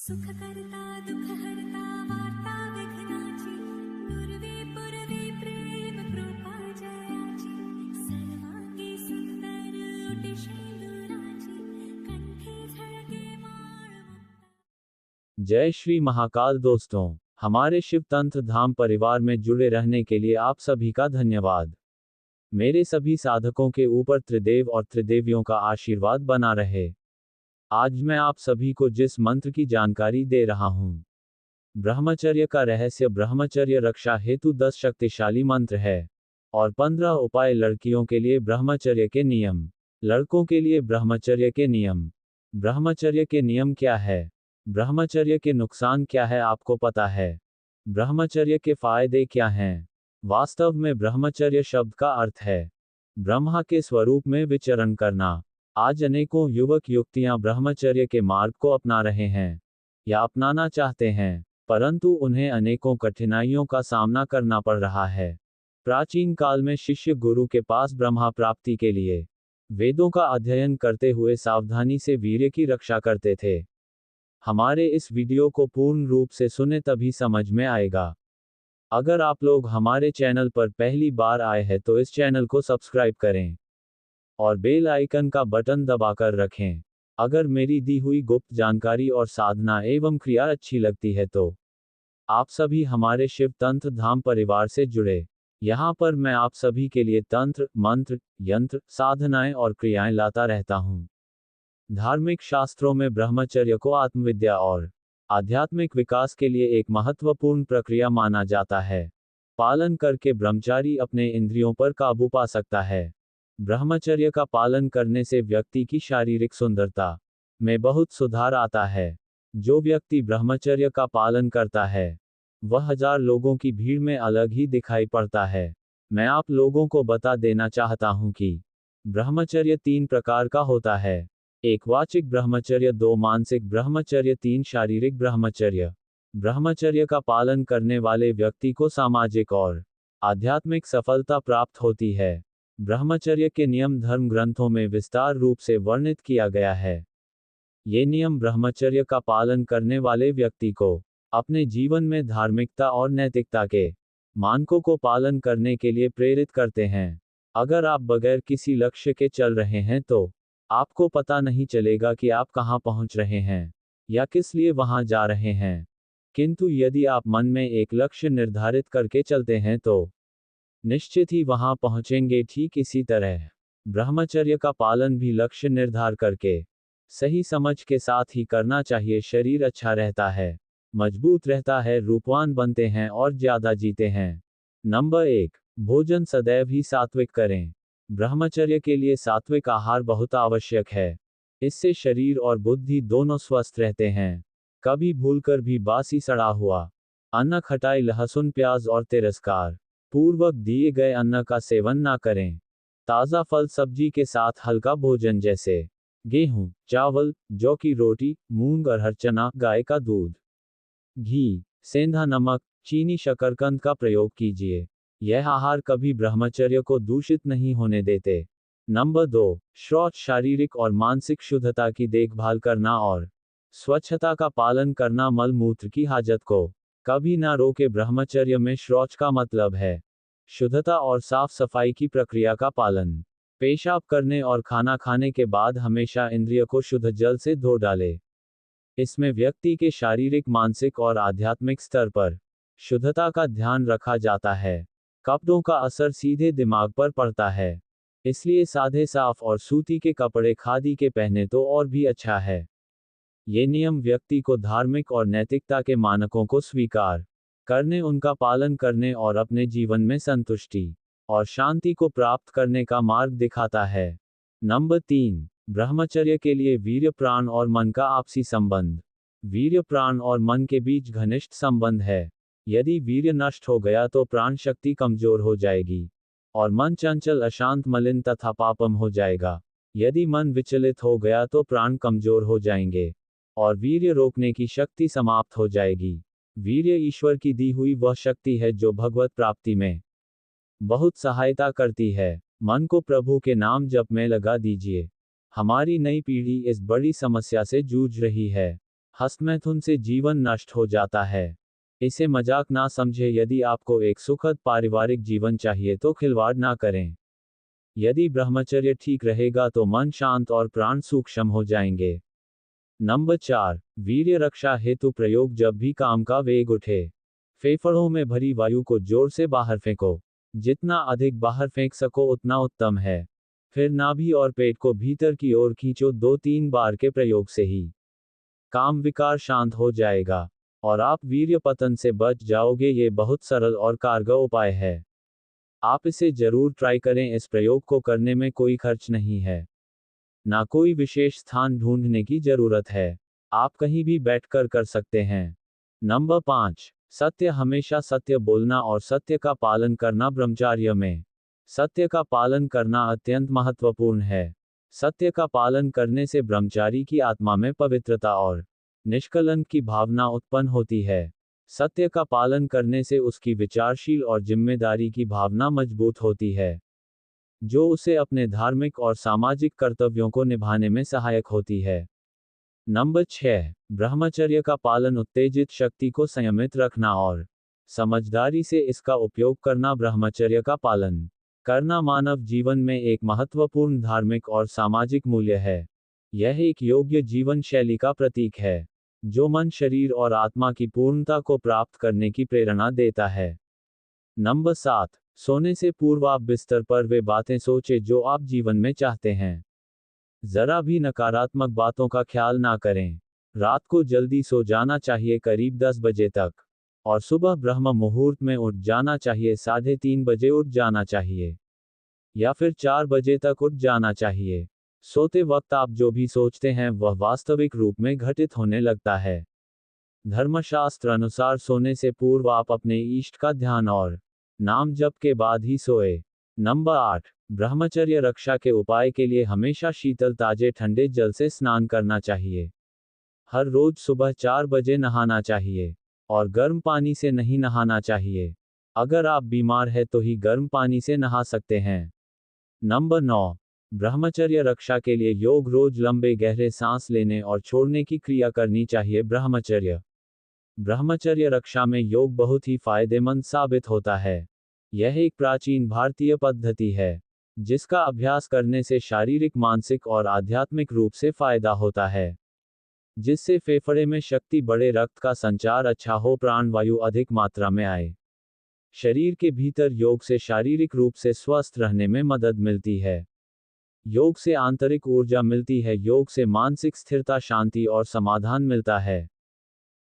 सुख करता दुख हरता वार्ता विघ्नाची दुर्वे पुरवे प्रेम कृपा जयाची सर्वांगी सुंदर ओटी शेंदुराची कंठी झळके माळ मुक्ता। जय श्री महाकाल। दोस्तों, हमारे शिव तंत्र धाम परिवार में जुड़े रहने के लिए आप सभी का धन्यवाद। मेरे सभी साधकों के ऊपर त्रिदेव और त्रिदेवियों का आशीर्वाद बना रहे। आज मैं आप सभी को जिस मंत्र की जानकारी दे रहा हूं, ब्रह्मचर्य का रहस्य। ब्रह्मचर्य रक्षा हेतु 10 शक्तिशाली मंत्र है और 15 उपाय। लड़कियों के लिए ब्रह्मचर्य के नियम, लड़कों के लिए ब्रह्मचर्य के नियम। ब्रह्मचर्य के नियम क्या है? ब्रह्मचर्य के नुकसान क्या है, आपको पता है? ब्रह्मचर्य के फायदे क्या हैं? वास्तव में ब्रह्मचर्य शब्द का अर्थ है ब्रह्मा के स्वरूप में विचरण करना। आज अनेकों युवक युवतियां ब्रह्मचर्य के मार्ग को अपना रहे हैं या अपनाना चाहते हैं, परंतु उन्हें अनेकों कठिनाइयों का सामना करना पड़ रहा है। प्राचीन काल में शिष्य गुरु के पास ब्रह्मा प्राप्ति के लिए वेदों का अध्ययन करते हुए सावधानी से वीर्य की रक्षा करते थे। हमारे इस वीडियो को पूर्ण रूप से सुने तभी समझ में आएगा। अगर आप लोग हमारे चैनल पर पहली बार आए हैं तो इस चैनल को सब्सक्राइब करें और बेल आइकन का बटन दबाकर रखें। अगर मेरी दी हुई गुप्त जानकारी और साधना एवं क्रिया अच्छी लगती है तो आप सभी हमारे शिव तंत्र धाम परिवार से जुड़े। यहाँ पर मैं आप सभी के लिए तंत्र, मंत्र, यंत्र, साधनाएं और क्रियाएं लाता रहता हूँ। धार्मिक शास्त्रों में ब्रह्मचर्य को आत्मविद्या और आध्यात्मिक विकास के लिए एक महत्वपूर्ण प्रक्रिया माना जाता है। पालन करके ब्रह्मचारी अपने इंद्रियों पर काबू पा सकता है। ब्रह्मचर्य का पालन करने से व्यक्ति की शारीरिक सुंदरता में बहुत सुधार आता है। जो व्यक्ति ब्रह्मचर्य का पालन करता है वह 1000 लोगों की भीड़ में अलग ही दिखाई पड़ता है। मैं आप लोगों को बता देना चाहता हूं कि ब्रह्मचर्य 3 प्रकार का होता है। 1 वाचिक ब्रह्मचर्य, 2 मानसिक ब्रह्मचर्य, 3 शारीरिक ब्रह्मचर्य। ब्रह्मचर्य का पालन करने वाले व्यक्ति को सामाजिक और आध्यात्मिक सफलता प्राप्त होती है। ब्रह्मचर्य के नियम धर्म ग्रंथों में विस्तार रूप से वर्णित किया गया है। ये नियम ब्रह्मचर्य का पालन करने वाले व्यक्ति को अपने जीवन में धार्मिकता और नैतिकता के मानकों को पालन करने के लिए प्रेरित करते हैं। अगर आप बगैर किसी लक्ष्य के चल रहे हैं तो आपको पता नहीं चलेगा कि आप कहां पहुंच रहे हैं या किस लिए वहां जा रहे हैं। किंतु यदि आप मन में एक लक्ष्य निर्धारित करके चलते हैं तो निश्चित ही वहां पहुंचेंगे। ठीक इसी तरह ब्रह्मचर्य का पालन भी लक्ष्य निर्धार करके सही समझ के साथ ही करना चाहिए। शरीर अच्छा रहता है, मजबूत रहता है, रूपवान बनते हैं और ज्यादा जीते हैं। नंबर 1, भोजन सदैव ही सात्विक करें। ब्रह्मचर्य के लिए सात्विक आहार बहुत आवश्यक है। इससे शरीर और बुद्धि दोनों स्वस्थ रहते हैं। कभी भूलकर भी बासी सड़ा हुआ अन्न, खटाई, लहसुन, प्याज और तिरस्कार पूर्वक दिए गए अन्न का सेवन ना करें। ताज़ा फल सब्जी के साथ हल्का भोजन जैसे गेहूं, चावल, जौ की रोटी, मूंग, अरहर, चना, गाय का दूध, घी, सेंधा नमक, चीनी, शकरकंद का प्रयोग कीजिए। यह आहार कभी ब्रह्मचर्य को दूषित नहीं होने देते। नंबर 2, शौच। शारीरिक और मानसिक शुद्धता की देखभाल करना और स्वच्छता का पालन करना। मल मूत्र की हाजत को कभी ना रोके। ब्रह्मचर्य में शौच का मतलब है शुद्धता और साफ सफाई की प्रक्रिया का पालन। पेशाब करने और खाना खाने के बाद हमेशा इंद्रिय को शुद्ध जल से धो डाले। इसमें व्यक्ति के शारीरिक, मानसिक और आध्यात्मिक स्तर पर शुद्धता का ध्यान रखा जाता है। कपड़ों का असर सीधे दिमाग पर पड़ता है, इसलिए सादे, साफ और सूती के कपड़े, खादी के पहने तो और भी अच्छा है। ये नियम व्यक्ति को धार्मिक और नैतिकता के मानकों को स्वीकार करने, उनका पालन करने और अपने जीवन में संतुष्टि और शांति को प्राप्त करने का मार्ग दिखाता है। नंबर 3, ब्रह्मचर्य के लिए वीर्य, प्राण और मन का आपसी संबंध। वीर्य, प्राण और मन के बीच घनिष्ठ संबंध है। यदि वीर्य नष्ट हो गया तो प्राण शक्ति कमजोर हो जाएगी और मन चंचल, अशांत, मलिन तथा पापम हो जाएगा। यदि मन विचलित हो गया तो प्राण कमजोर हो जाएंगे और वीर्य रोकने की शक्ति समाप्त हो जाएगी। वीर्य ईश्वर की दी हुई वह शक्ति है जो भगवत प्राप्ति में बहुत सहायता करती है। मन को प्रभु के नाम जप में लगा दीजिए। हमारी नई पीढ़ी इस बड़ी समस्या से जूझ रही है। हस्तमैथुन से जीवन नष्ट हो जाता है। इसे मजाक ना समझे। यदि आपको एक सुखद पारिवारिक जीवन चाहिए तो खिलवाड़ ना करें। यदि ब्रह्मचर्य ठीक रहेगा तो मन शांत और प्राण सूक्ष्म हो जाएंगे। नंबर 4, वीर्य रक्षा हेतु प्रयोग। जब भी काम का वेग उठे, फेफड़ों में भरी वायु को जोर से बाहर फेंको। जितना अधिक बाहर फेंक सको उतना उत्तम है। फिर नाभि और पेट को भीतर की ओर खींचो। 2-3 बार के प्रयोग से ही काम विकार शांत हो जाएगा और आप वीर्य पतन से बच जाओगे। ये बहुत सरल और कारगर उपाय है। आप इसे जरूर ट्राई करें। इस प्रयोग को करने में कोई खर्च नहीं है, ना कोई विशेष स्थान ढूंढने की जरूरत है। आप कहीं भी बैठकर कर सकते हैं। नंबर 5, सत्य। हमेशा सत्य बोलना और सत्य का पालन करना। ब्रह्मचर्य में सत्य का पालन करना अत्यंत महत्वपूर्ण है। सत्य का पालन करने से ब्रह्मचारी की आत्मा में पवित्रता और निष्कलंक की भावना उत्पन्न होती है। सत्य का पालन करने से उसकी विचारशील और जिम्मेदारी की भावना मजबूत होती है, जो उसे अपने धार्मिक और सामाजिक कर्तव्यों को निभाने में सहायक होती है। नंबर 6, ब्रह्मचर्य का पालन। उत्तेजित शक्ति को संयमित रखना और समझदारी से इसका उपयोग करना। ब्रह्मचर्य का पालन करना मानव जीवन में एक महत्वपूर्ण धार्मिक और सामाजिक मूल्य है। यह एक योग्य जीवन शैली का प्रतीक है, जो मन, शरीर और आत्मा की पूर्णता को प्राप्त करने की प्रेरणा देता है। नंबर 7, सोने से पूर्व आप बिस्तर पर वे बातें सोचें जो आप जीवन में चाहते हैं। जरा भी नकारात्मक बातों का ख्याल ना करें। रात को जल्दी सो जाना चाहिए, करीब 10 बजे तक, और सुबह ब्रह्म मुहूर्त में उठ जाना चाहिए। 3:30 बजे उठ जाना चाहिए या फिर 4 बजे तक उठ जाना चाहिए। सोते वक्त आप जो भी सोचते हैं वह वास्तविक रूप में घटित होने लगता है। धर्मशास्त्र अनुसार सोने से पूर्व आप अपने इष्ट का ध्यान और नाम जप के बाद ही सोए। नंबर 8, ब्रह्मचर्य रक्षा के उपाय के लिए हमेशा शीतल ताजे ठंडे जल से स्नान करना चाहिए। हर रोज सुबह 4 बजे नहाना चाहिए और गर्म पानी से नहीं नहाना चाहिए। अगर आप बीमार हैं तो ही गर्म पानी से नहा सकते हैं। नंबर 9, ब्रह्मचर्य रक्षा के लिए योग। रोज लंबे गहरे सांस लेने और छोड़ने की क्रिया करनी चाहिए। ब्रह्मचर्य रक्षा में योग बहुत ही फायदेमंद साबित होता है। यह एक प्राचीन भारतीय पद्धति है, जिसका अभ्यास करने से शारीरिक, मानसिक और आध्यात्मिक रूप से फायदा होता है, जिससे फेफड़े में शक्ति बढ़े, रक्त का संचार अच्छा हो, प्राणवायु अधिक मात्रा में आए। शरीर के भीतर योग से शारीरिक रूप से स्वस्थ रहने में मदद मिलती है। योग से आंतरिक ऊर्जा मिलती है। योग से मानसिक स्थिरता, शांति और समाधान मिलता है।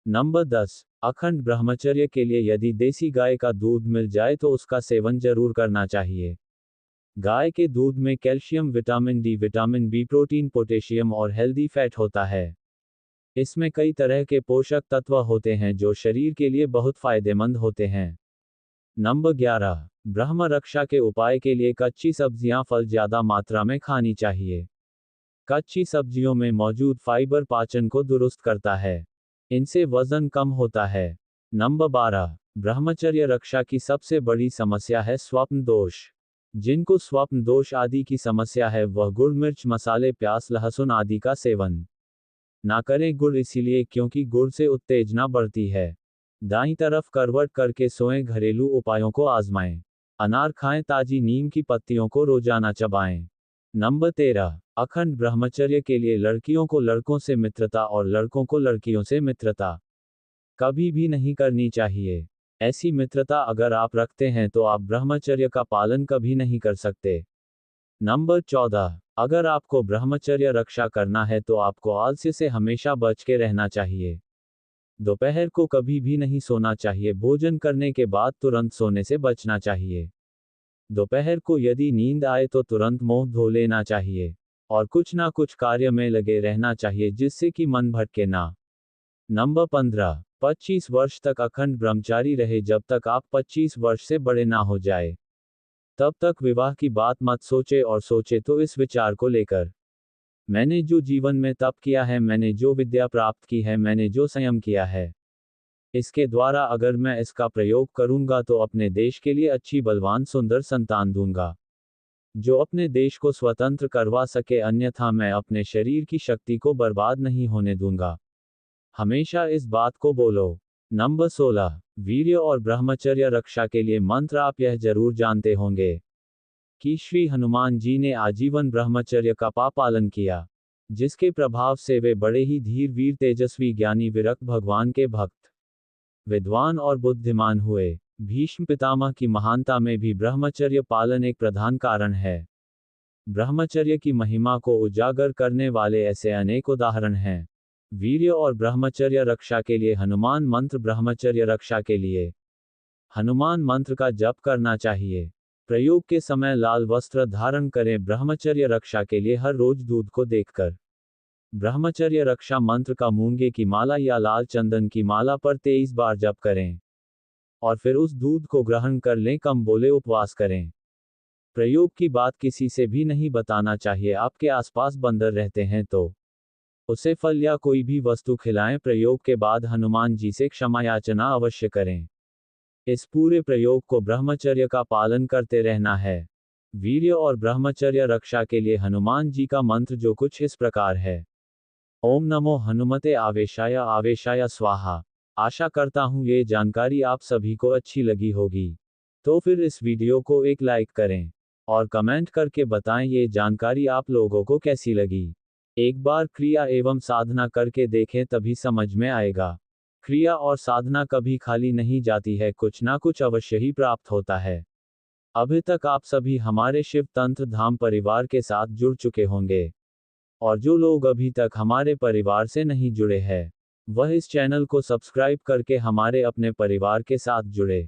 नंबर 10, अखंड ब्रह्मचर्य के लिए यदि देसी गाय का दूध मिल जाए तो उसका सेवन जरूर करना चाहिए। गाय के दूध में calcium, vitamin D, vitamin B, protein, potassium और हेल्दी फैट होता है। इसमें कई तरह के पोषक तत्व होते हैं जो शरीर के लिए बहुत फायदेमंद होते हैं। नंबर 11, ब्रह्म रक्षा के उपाय के लिए कच्ची सब्जियां, फल ज्यादा मात्रा में खानी चाहिए। कच्ची सब्जियों में मौजूद फाइबर पाचन को दुरुस्त करता है। इनसे वजन कम होता है। नंबर 12, ब्रह्मचर्य रक्षा की सबसे बड़ी समस्या है स्वप्न दोष। जिनको स्वप्न दोष आदि की समस्या है वह गुड़, मिर्च, मसाले, प्याज, लहसुन आदि का सेवन ना करें। गुड़ इसलिए क्योंकि गुड़ से उत्तेजना बढ़ती है। दाईं तरफ करवट करके सोएं। घरेलू उपायों को आजमाएं। अनार खाएं। ताजी नीम की पत्तियों को रोजाना चबाएं। नंबर 13, अखंड ब्रह्मचर्य के लिए लड़कियों को लड़कों से मित्रता और लड़कों को लड़कियों से मित्रता कभी भी नहीं करनी चाहिए। ऐसी मित्रता अगर आप रखते हैं तो आप ब्रह्मचर्य का पालन कभी नहीं कर सकते। नंबर 14, अगर आपको ब्रह्मचर्य रक्षा करना है तो आपको आलस्य से हमेशा बच के रहना चाहिए। दोपहर को कभी भी नहीं सोना चाहिए। भोजन करने के बाद तुरंत सोने से बचना चाहिए। दोपहर को यदि नींद आए तो तुरंत मुंह धो लेना चाहिए और कुछ ना कुछ कार्य में लगे रहना चाहिए जिससे कि मन भटके ना। नंबर 15, 25 वर्ष तक अखंड ब्रह्मचारी रहे। जब तक आप 25 वर्ष से बड़े ना हो जाए तब तक विवाह की बात मत सोचे, और सोचे तो इस विचार को लेकर, मैंने जो जीवन में तप किया है, मैंने जो विद्या प्राप्त की है, मैंने जो संयम किया है, इसके द्वारा अगर मैं इसका प्रयोग करूंगा तो अपने देश के लिए अच्छी, बलवान, सुंदर संतान दूंगा जो अपने देश को स्वतंत्र करवा सके। अन्यथा मैं अपने शरीर की शक्ति को बर्बाद नहीं होने दूंगा। हमेशा इस बात को बोलो। नंबर 16, वीर्य और ब्रह्मचर्य रक्षा के लिए मंत्र आप यह जरूर जानते होंगे कि श्री हनुमान जी ने आजीवन ब्रह्मचर्य का पालन किया, जिसके प्रभाव से वे बड़े ही धीर वीर तेजस्वी ज्ञानी विरक्त भगवान के भक्त, विद्वान और बुद्धिमान हुए। भीष्म पितामह की महानता में भी ब्रह्मचर्य पालन एक प्रधान कारण है। ब्रह्मचर्य की महिमा को उजागर करने वाले ऐसे अनेक उदाहरण हैं। वीर्य और ब्रह्मचर्य रक्षा के लिए हनुमान मंत्र। ब्रह्मचर्य रक्षा के लिए हनुमान मंत्र का जप करना चाहिए। प्रयोग के समय लाल वस्त्र धारण करें। ब्रह्मचर्य रक्षा के लिए हर रोज दूध को देखकर ब्रह्मचर्य रक्षा मंत्र का मूंगे की माला या लाल चंदन की माला पर 23 बार जप करें और फिर उस दूध को ग्रहण कर लें। कम बोले, उपवास करें। प्रयोग की बात किसी से भी नहीं बताना चाहिए। आपके आसपास बंदर रहते हैं तो उसे फल या कोई भी वस्तु खिलाएं। प्रयोग के बाद हनुमान जी से क्षमा याचना अवश्य करें। इस पूरे प्रयोग को ब्रह्मचर्य का पालन करते रहना है। वीर्य और ब्रह्मचर्य रक्षा के लिए हनुमान जी का मंत्र जो कुछ इस प्रकार है। ओम नमो हनुमते आवेशाय आवेशाय स्वाहा। आशा करता हूँ ये जानकारी आप सभी को अच्छी लगी होगी। तो फिर इस वीडियो को एक लाइक करें और कमेंट करके बताएं ये जानकारी आप लोगों को कैसी लगी। एक बार क्रिया एवं साधना करके देखें, तभी समझ में आएगा। क्रिया और साधना कभी खाली नहीं जाती है, कुछ ना कुछ अवश्य ही प्राप्त होता है। अभी तक आप सभी हमारे शिव तंत्र धाम परिवार के साथ जुड़ चुके होंगे, और जो लोग अभी तक हमारे परिवार से नहीं जुड़े हैं, वह इस चैनल को सब्सक्राइब करके हमारे अपने परिवार के साथ जुड़े।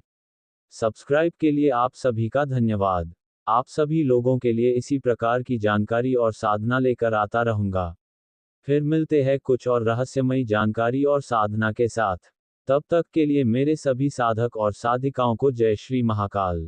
सब्सक्राइब के लिए आप सभी का धन्यवाद। आप सभी लोगों के लिए इसी प्रकार की जानकारी और साधना लेकर आता रहूंगा। फिर मिलते हैं कुछ और रहस्यमयी जानकारी और साधना के साथ। तब तक के लिए मेरे सभी साधक और साधिकाओं को जय श्री महाकाल।